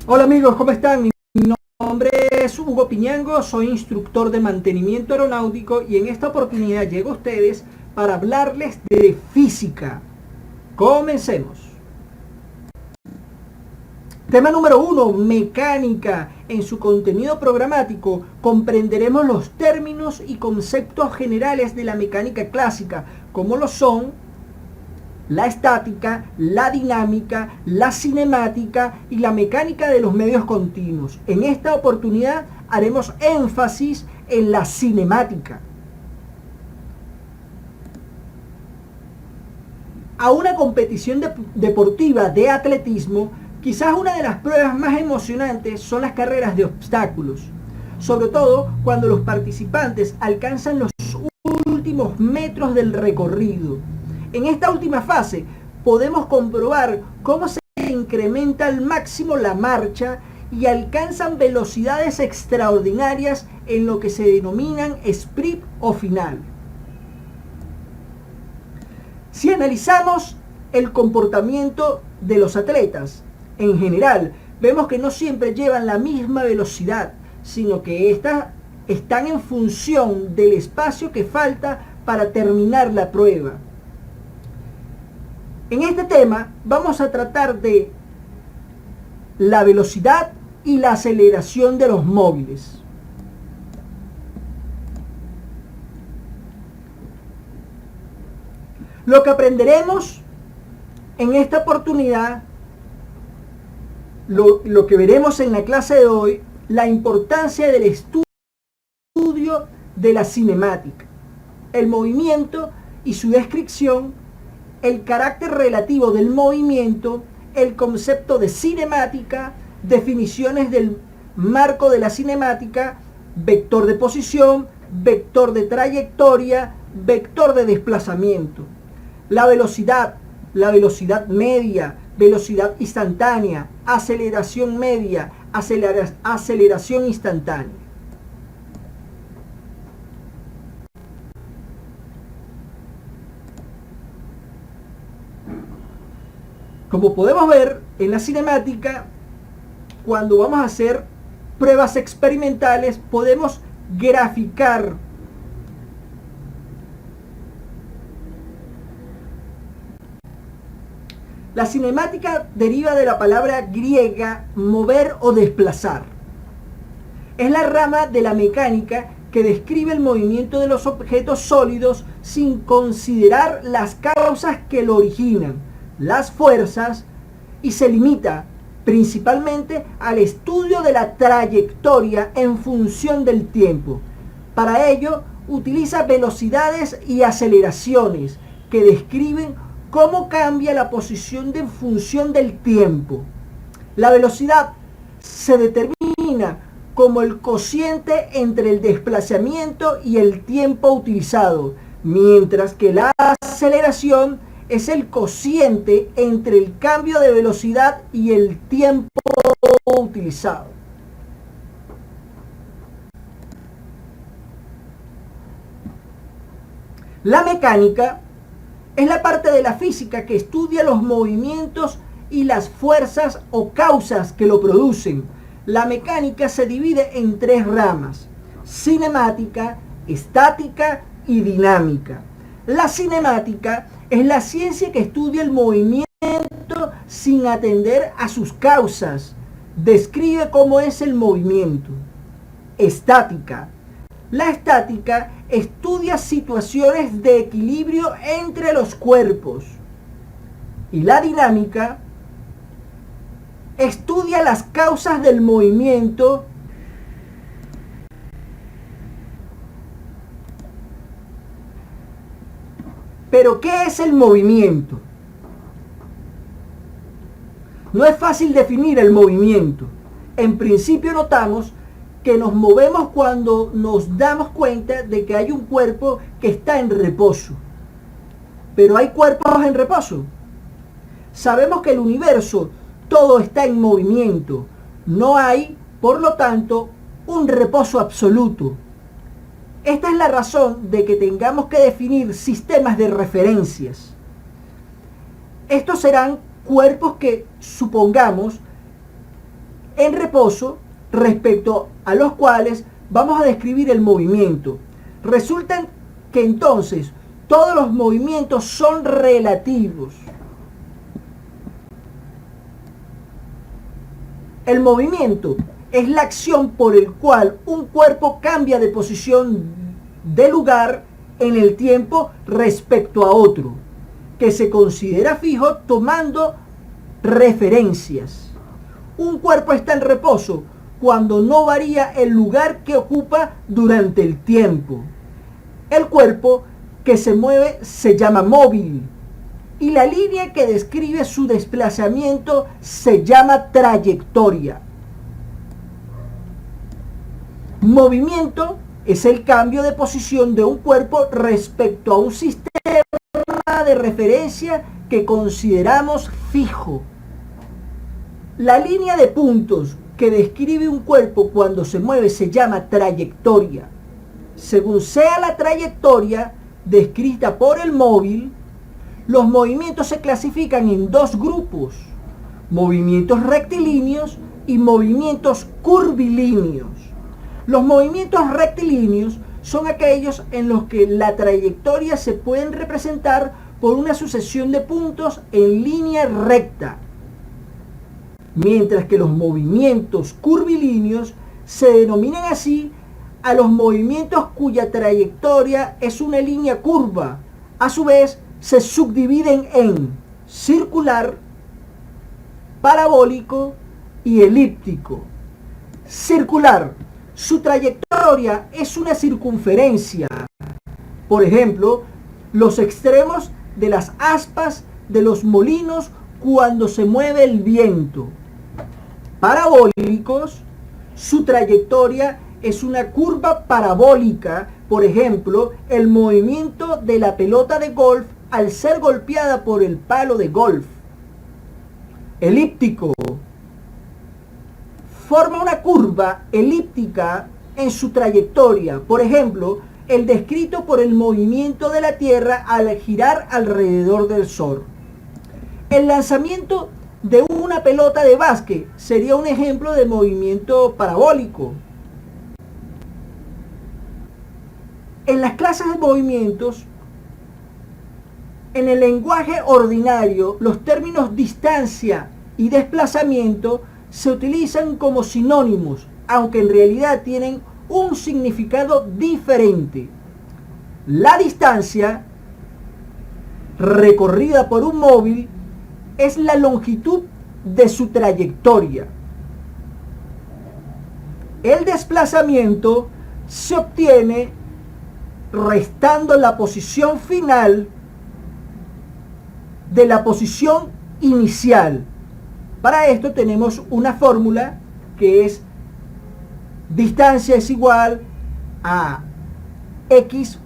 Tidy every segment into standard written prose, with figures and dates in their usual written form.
Hola amigos, ¿cómo están? Mi nombre es Hugo Piñango, soy instructor de mantenimiento aeronáutico y en esta oportunidad llego a ustedes para hablarles de física. Comencemos. Tema número 1, mecánica. En su contenido programático comprenderemos los términos y conceptos generales de la mecánica clásica, como lo son la estática, la dinámica, la cinemática y la mecánica de los medios continuos. En esta oportunidad haremos énfasis en la cinemática. A una competición deportiva de atletismo, quizás una de las pruebas más emocionantes son las carreras de obstáculos, sobre todo cuando los participantes alcanzan los últimos metros del recorrido. En esta última fase podemos comprobar cómo se incrementa al máximo la marcha y alcanzan velocidades extraordinarias en lo que se denominan sprint o final. Si analizamos el comportamiento de los atletas, en general, vemos que no siempre llevan la misma velocidad, sino que estas están en función del espacio que falta para terminar la prueba. En este tema vamos a tratar de la velocidad y la aceleración de los móviles. Lo que aprenderemos en esta oportunidad, lo que veremos en la clase de hoy, la importancia del estudio de la cinemática, el movimiento y su descripción, el carácter relativo del movimiento, el concepto de cinemática, definiciones del marco de la cinemática, vector de posición, vector de trayectoria, vector de desplazamiento, la velocidad media, velocidad instantánea, aceleración media, aceleración instantánea. Como podemos ver en la cinemática, cuando vamos a hacer pruebas experimentales, podemos graficar la cinemática. Deriva de la palabra griega mover o desplazar. Es la rama de la mecánica que describe el movimiento de los objetos sólidos sin considerar las causas que lo originan, las fuerzas, y se limita principalmente al estudio de la trayectoria en función del tiempo. Para ello utiliza velocidades y aceleraciones que describen cómo cambia la posición en función del tiempo. La velocidad se determina como el cociente entre el desplazamiento y el tiempo utilizado, mientras que la aceleración es el cociente entre el cambio de velocidad y el tiempo utilizado. La mecánica es la parte de la física que estudia los movimientos y las fuerzas o causas que lo producen. La mecánica se divide en tres ramas: cinemática, estática y dinámica. La cinemática es la ciencia que estudia el movimiento sin atender a sus causas. Describe cómo es el movimiento. Estática. La estática estudia situaciones de equilibrio entre los cuerpos. Y la dinámica estudia las causas del movimiento Pero ¿qué es el movimiento? No es fácil definir el movimiento. En principio notamos que nos movemos cuando nos damos cuenta de que hay un cuerpo que está en reposo. Pero ¿hay cuerpos en reposo? Sabemos que el universo todo está en movimiento. No hay, por lo tanto, un reposo absoluto. Esta es la razón de que tengamos que definir sistemas de referencias. Estos serán cuerpos que, supongamos, en reposo, respecto a los cuales vamos a describir el movimiento. Resulta que entonces todos los movimientos son relativos. El movimiento es la acción por el cual un cuerpo cambia de posición de lugar en el tiempo respecto a otro, que se considera fijo tomando referencias. Un cuerpo está en reposo cuando no varía el lugar que ocupa durante el tiempo. El cuerpo que se mueve se llama móvil y la línea que describe su desplazamiento se llama trayectoria. Movimiento es el cambio de posición de un cuerpo respecto a un sistema de referencia que consideramos fijo. La línea de puntos que describe un cuerpo cuando se mueve se llama trayectoria. Según sea la trayectoria descrita por el móvil, los movimientos se clasifican en dos grupos: movimientos rectilíneos y movimientos curvilíneos. Los movimientos rectilíneos son aquellos en los que la trayectoria se pueden representar por una sucesión de puntos en línea recta, mientras que los movimientos curvilíneos se denominan así a los movimientos cuya trayectoria es una línea curva. A su vez, se subdividen en circular, parabólico y elíptico. Circular: su trayectoria es una circunferencia. Por ejemplo, los extremos de las aspas de los molinos cuando se mueve el viento. Parabólicos: su trayectoria es una curva parabólica. Por ejemplo, el movimiento de la pelota de golf al ser golpeada por el palo de golf. Elíptico: forma una curva elíptica en su trayectoria. Por ejemplo, el descrito por el movimiento de la Tierra al girar alrededor del Sol. El lanzamiento de una pelota de básquet sería un ejemplo de movimiento parabólico. En las clases de movimientos, en el lenguaje ordinario, los términos distancia y desplazamiento se utilizan como sinónimos, aunque en realidad tienen un significado diferente. La distancia recorrida por un móvil es la longitud de su trayectoria. El desplazamiento se obtiene restando la posición final de la posición inicial. Para esto tenemos una fórmula que es: distancia es igual a x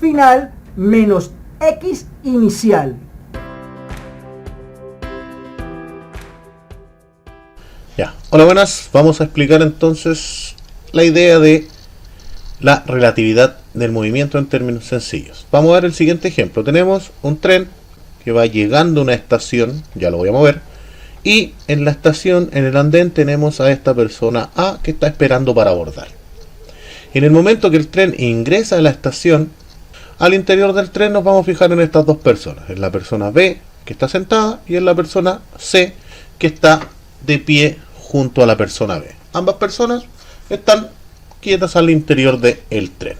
final menos x inicial. Ya, hola, buenas. Vamos a explicar entonces la idea de la relatividad del movimiento en términos sencillos. Vamos a ver el siguiente ejemplo. Tenemos un tren que va llegando a una estación, ya lo voy a mover, y en la estación, en el andén, tenemos a esta persona A que está esperando para abordar. En el momento que el tren ingresa a la estación, al interior del tren nos vamos a fijar en estas dos personas: en la persona B que está sentada y en la persona C que está de pie junto a la persona B. Ambas personas están quietas al interior del tren.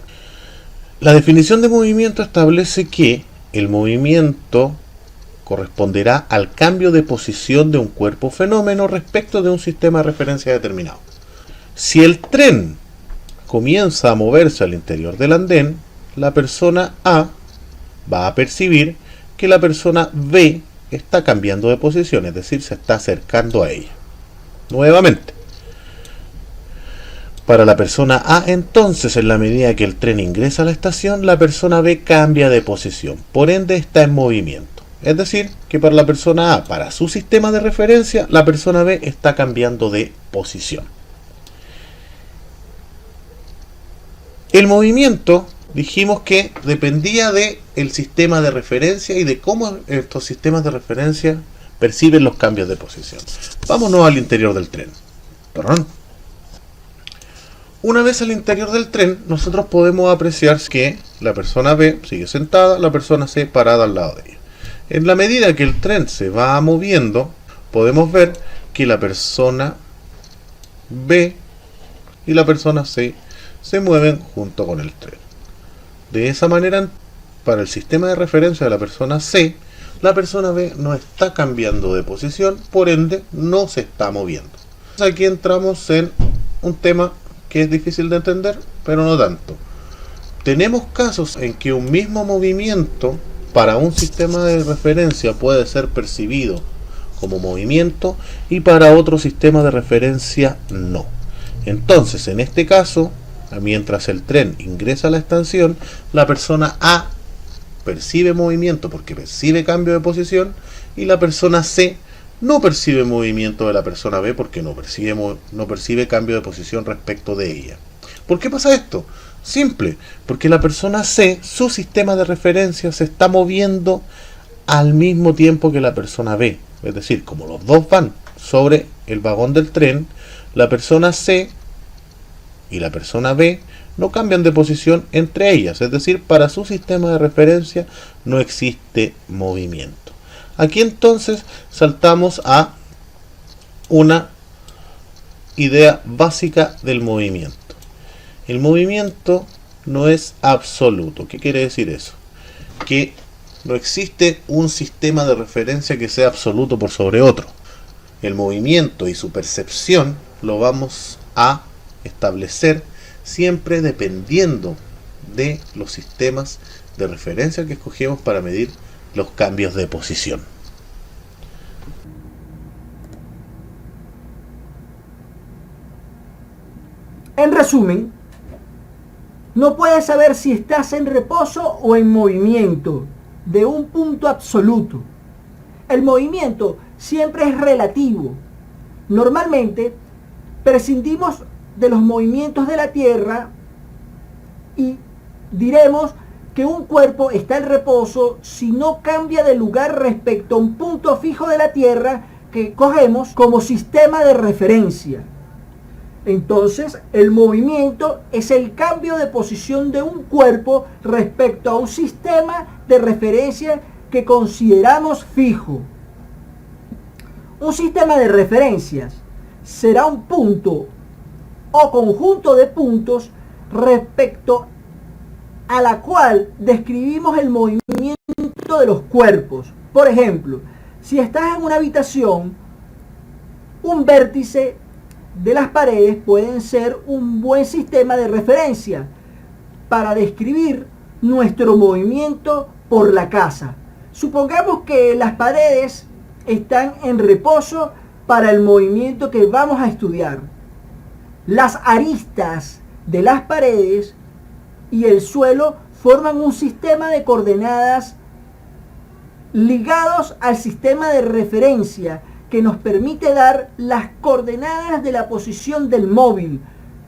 La definición de movimiento establece que el movimiento corresponderá al cambio de posición de un cuerpo fenómeno respecto de un sistema de referencia determinado. Si el tren comienza a moverse al interior del andén, la persona A va a percibir que la persona B está cambiando de posición, es decir, se está acercando a ella. Nuevamente, para la persona A, entonces, en la medida que el tren ingresa a la estación, la persona B cambia de posición, por ende está en movimiento. Es decir, que para la persona A, para su sistema de referencia, la persona B está cambiando de posición. El movimiento, dijimos que dependía del sistema de referencia y de cómo estos sistemas de referencia perciben los cambios de posición. Vámonos al interior del tren. Perdón. Una vez al interior del tren, nosotros podemos apreciar que la persona B sigue sentada, la persona C parada al lado de ella. En la medida que el tren se va moviendo, podemos ver que la persona B y la persona C se mueven junto con el tren. De esa manera, para el sistema de referencia de la persona C, la persona B no está cambiando de posición, por ende no se está moviendo. Aquí entramos en un tema que es difícil de entender, pero no tanto. Tenemos casos en que un mismo movimiento para un sistema de referencia puede ser percibido como movimiento y para otro sistema de referencia no. Entonces, en este caso, mientras el tren ingresa a la estación, la persona A percibe movimiento porque percibe cambio de posición y la persona C no percibe movimiento de la persona B porque no percibe cambio de posición respecto de ella. ¿Por qué pasa esto? Simple, porque la persona C, su sistema de referencia se está moviendo al mismo tiempo que la persona B. Es decir, como los dos van sobre el vagón del tren, la persona C y la persona B no cambian de posición entre ellas. Es decir, para su sistema de referencia no existe movimiento. Aquí entonces saltamos a una idea básica del movimiento. El movimiento no es absoluto. ¿Qué quiere decir eso? Que no existe un sistema de referencia que sea absoluto por sobre otro. El movimiento y su percepción lo vamos a establecer siempre dependiendo de los sistemas de referencia que escogemos para medir los cambios de posición. En resumen, no puedes saber si estás en reposo o en movimiento de un punto absoluto. El movimiento siempre es relativo. Normalmente prescindimos de los movimientos de la Tierra y diremos que un cuerpo está en reposo si no cambia de lugar respecto a un punto fijo de la Tierra que cogemos como sistema de referencia. Entonces, el movimiento es el cambio de posición de un cuerpo respecto a un sistema de referencia que consideramos fijo. Un sistema de referencias será un punto o conjunto de puntos respecto a la cual describimos el movimiento de los cuerpos. Por ejemplo, si estás en una habitación, un vértice de las paredes pueden ser un buen sistema de referencia para describir nuestro movimiento por la casa. Supongamos que las paredes están en reposo para el movimiento que vamos a estudiar. Las aristas de las paredes y el suelo forman un sistema de coordenadas ligados al sistema de referencia que nos permite dar las coordenadas de la posición del móvil,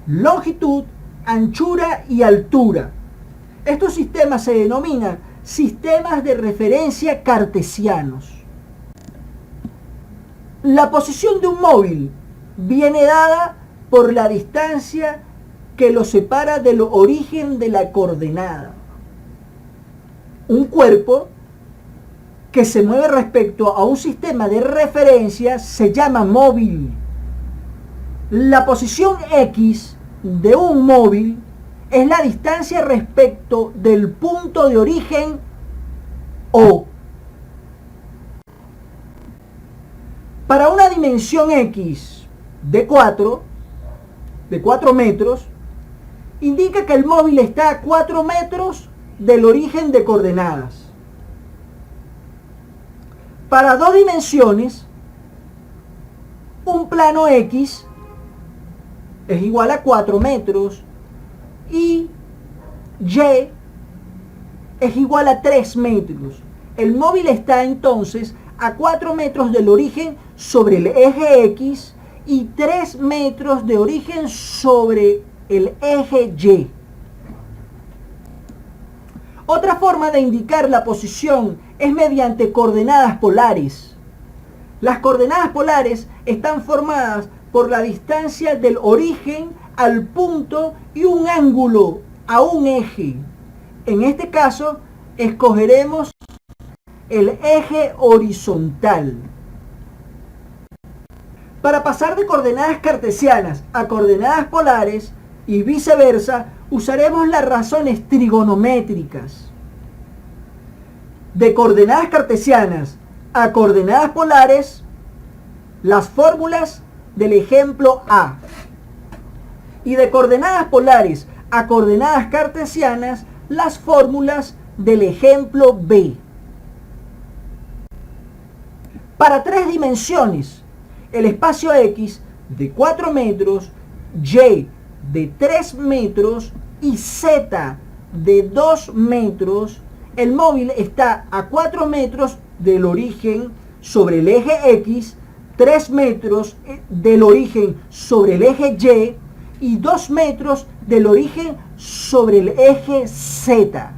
longitud, anchura y altura. Estos sistemas se denominan sistemas de referencia cartesianos. La posición de un móvil viene dada por la distancia que lo separa del origen de la coordenada. Un cuerpo que se mueve respecto a un sistema de referencia se llama móvil. La posición X de un móvil es la distancia respecto del punto de origen O. Para una dimensión X de 4 metros, indica que el móvil está a 4 metros del origen de coordenadas. Para 2 dimensiones, un plano X es igual a 4 metros y Y es igual a 3 metros. El móvil está entonces a 4 metros del origen sobre el eje X y 3 metros de origen sobre el eje Y. Otra forma de indicar la posición es mediante coordenadas polares. Las coordenadas polares están formadas por la distancia del origen al punto y un ángulo a un eje. En este caso, escogeremos el eje horizontal. Para pasar de coordenadas cartesianas a coordenadas polares y viceversa, usaremos las razones trigonométricas. De coordenadas cartesianas a coordenadas polares, las fórmulas del ejemplo A. Y de coordenadas polares a coordenadas cartesianas, las fórmulas del ejemplo B. Para 3 dimensiones, el espacio X de 4 metros, Y de 3 metros y Z de 2 metros, el móvil está a 4 metros del origen sobre el eje X, 3 metros del origen sobre el eje Y 2 metros del origen sobre el eje Z.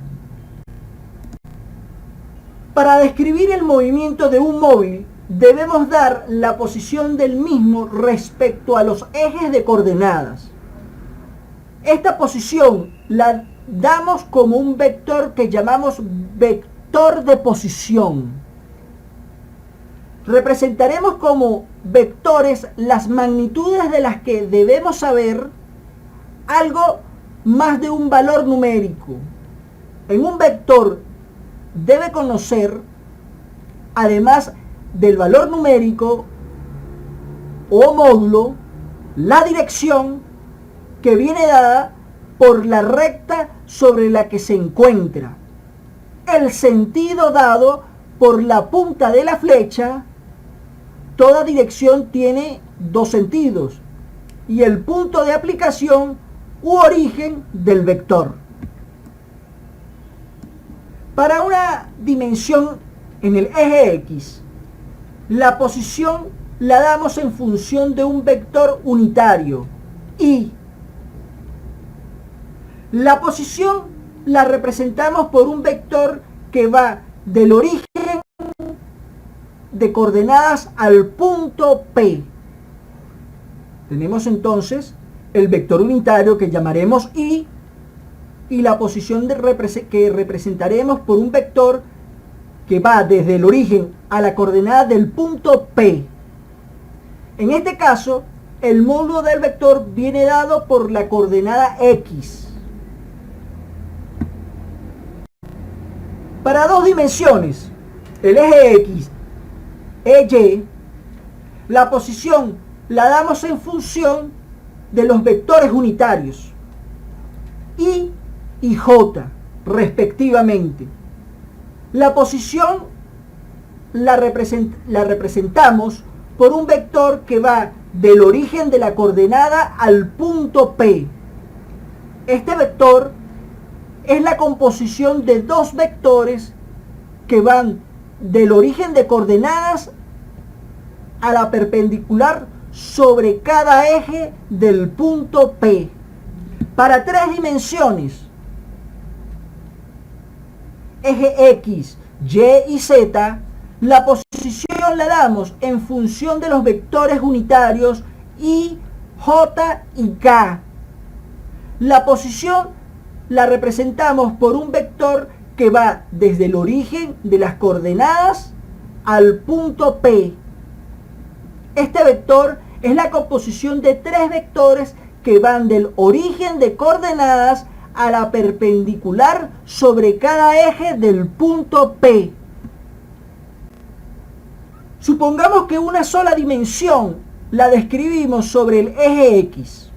Para describir el movimiento de un móvil, debemos dar la posición del mismo respecto a los ejes de coordenadas. Esta posición la damos como un vector que llamamos vector de posición. Representaremos como vectores las magnitudes de las que debemos saber algo más de un valor numérico. En un vector debe conocer, además del valor numérico o módulo, la dirección que viene dada por la recta sobre la que se encuentra, el sentido dado por la punta de la flecha. Toda dirección tiene 2 sentidos, y el punto de aplicación u origen del vector. Para una dimensión en el eje X, la posición la damos en función de un vector unitario, Y. La posición la representamos por un vector que va del origen de coordenadas al punto P. Tenemos entonces el vector unitario que llamaremos Y la posición que representaremos por un vector que va desde el origen a la coordenada del punto P. En este caso, el módulo del vector viene dado por la coordenada X. Para 2 dimensiones, el eje X, EY, la posición la damos en función de los vectores unitarios, Y y J, respectivamente. La posición la representamos por un vector que va del origen de la coordenada al punto P. Este vector es la composición de 2 vectores que van del origen de coordenadas a la perpendicular sobre cada eje del punto P. Para 3 dimensiones, eje X, Y y Z, la posición la damos en función de los vectores unitarios I, J y K. La posición la representamos por un vector que va desde el origen de las coordenadas al punto P. Este vector es la composición de 3 vectores que van del origen de coordenadas a la perpendicular sobre cada eje del punto P. Supongamos que una sola dimensión la describimos sobre el eje X.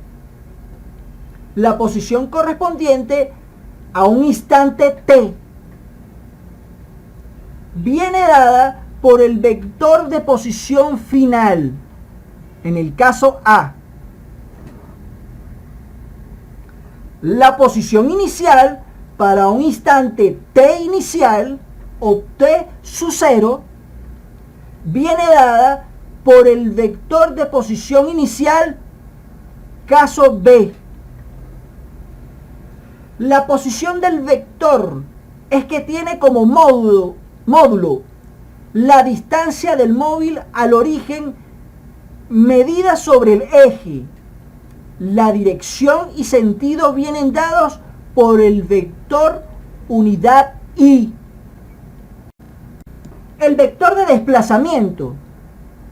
La posición correspondiente a un instante T viene dada por el vector de posición final, en el caso A. La posición inicial para un instante T inicial o T sub 0 viene dada por el vector de posición inicial, caso B. La posición del vector es que tiene como módulo la distancia del móvil al origen medida sobre el eje. La dirección y sentido vienen dados por el vector unidad y. El vector de desplazamiento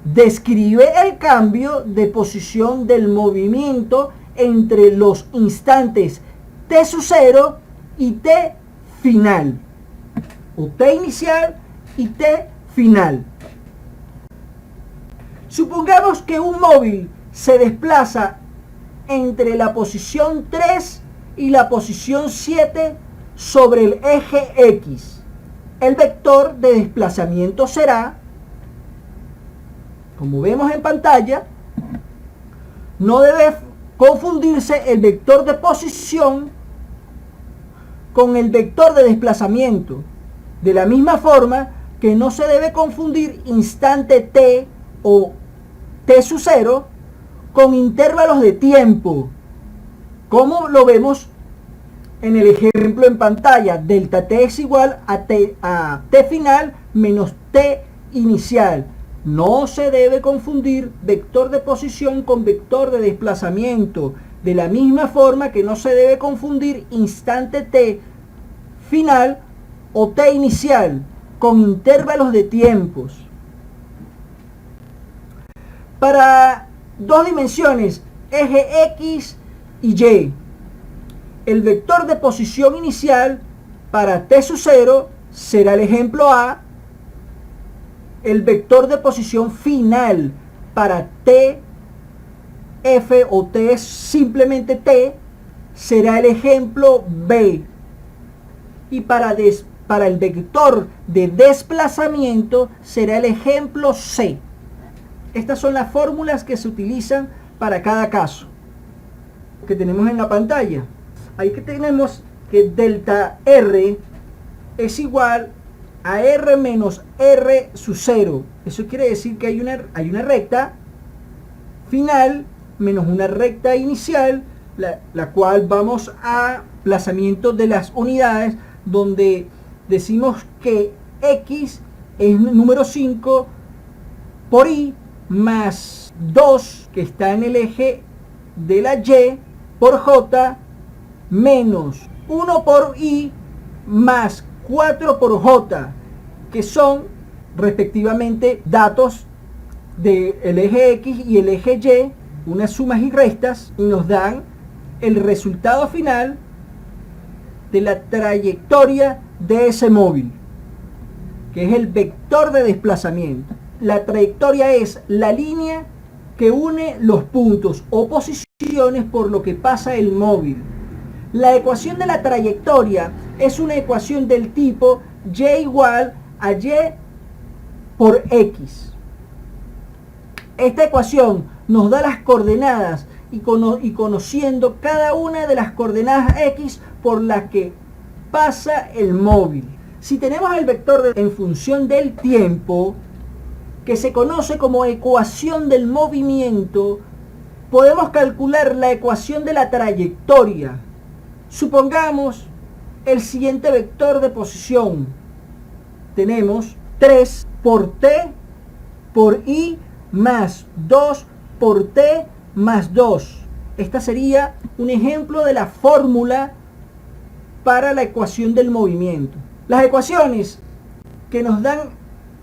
describe el cambio de posición del movimiento entre los instantes t sub 0 y t final, o t inicial y t final. Supongamos que un móvil se desplaza entre la posición 3 y la posición 7 sobre el eje X. El vector de desplazamiento será, como vemos en pantalla, no debe confundirse el vector de posición con el vector de desplazamiento. De la misma forma que no se debe confundir instante t o t sub 0 con intervalos de tiempo, como lo vemos en el ejemplo en pantalla. Delta t es igual a t final menos t inicial. No se debe confundir vector de posición con vector de desplazamiento, de la misma forma que no se debe confundir instante t final o t inicial con intervalos de tiempos. Para dos dimensiones, eje X y Y, el vector de posición inicial para t sub 0 será el ejemplo A. El vector de posición final para t f o t es simplemente t será el ejemplo B. Y para el vector de desplazamiento será el ejemplo C. Estas son las fórmulas que se utilizan para cada caso que tenemos en la pantalla. Ahí que tenemos que delta R es igual a R menos R sub 0. Eso quiere decir que hay una recta final menos una recta inicial, la cual vamos a desplazamiento de las unidades, donde decimos que X es número 5 por Y más 2, que está en el eje de la Y, por J, menos 1 por Y más 4 por J, que son respectivamente datos del eje X y el eje Y, unas sumas y restas, y nos dan el resultado final de la trayectoria de ese móvil, que es el vector de desplazamiento. La trayectoria es la línea que une los puntos o posiciones por lo que pasa el móvil. La ecuación de la trayectoria es una ecuación del tipo y igual a y por x. Esta ecuación nos da las coordenadas y conociendo cada una de las coordenadas x por las que pasa el móvil. Si tenemos el vector en función del tiempo, que se conoce como ecuación del movimiento, podemos calcular la ecuación de la trayectoria. Supongamos el siguiente vector de posición. Tenemos 3 por t por i más 2 por t más 2. Esta sería un ejemplo de la fórmula para la ecuación del movimiento. Las ecuaciones que nos dan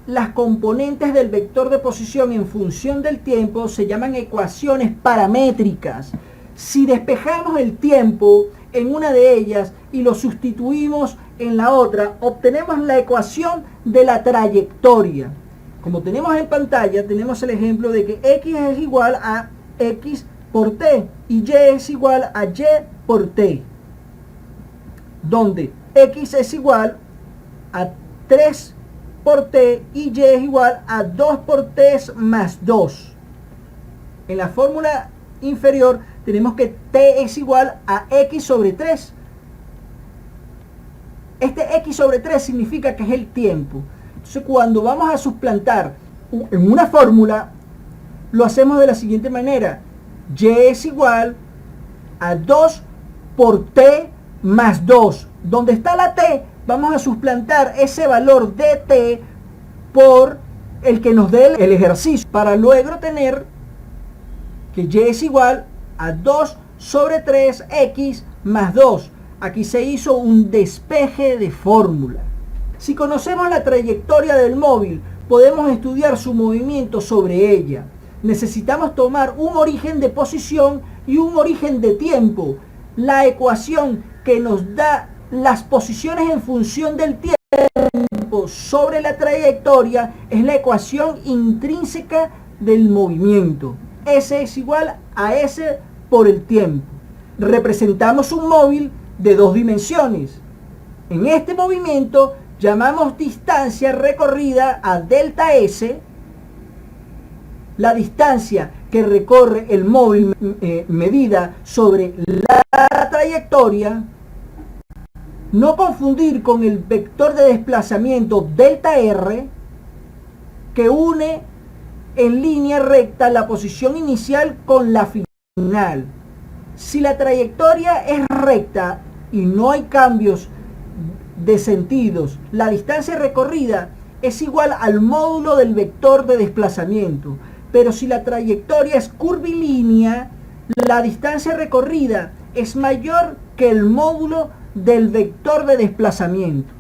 las componentes del vector de posición en función del tiempo se llaman ecuaciones paramétricas. Si despejamos el tiempo en una de ellas y lo sustituimos en la otra, obtenemos la ecuación de la trayectoria. Como tenemos en pantalla, tenemos el ejemplo de que x es igual a x por t y y es igual a y por t, donde x es igual a 3 por t y y es igual a 2 por t más 2. En la fórmula inferior tenemos que t es igual a x sobre 3. Este x sobre 3 significa que es el tiempo. Entonces, cuando vamos a suplantar en una fórmula, lo hacemos de la siguiente manera. Y es igual a 2 por t más 2. Donde está la t, vamos a suplantar ese valor de t por el que nos dé el ejercicio, para luego tener que y es igual a 2 sobre 3x más 2. Aquí se hizo un despeje de fórmula. Si conocemos la trayectoria del móvil, podemos estudiar su movimiento sobre ella. Necesitamos tomar un origen de posición y un origen de tiempo. La ecuación que nos da las posiciones en función del tiempo sobre la trayectoria es la ecuación intrínseca del movimiento. S es igual a S por el tiempo. Representamos un móvil de 2 dimensiones. En este movimiento llamamos distancia recorrida a delta S, la distancia que recorre el móvil medida sobre la trayectoria. No confundir con el vector de desplazamiento delta R, que une en línea recta la posición inicial con la final. Si la trayectoria es recta y no hay cambios de sentidos, la distancia recorrida es igual al módulo del vector de desplazamiento. Pero si la trayectoria es curvilínea, la distancia recorrida es mayor que el módulo del vector de desplazamiento.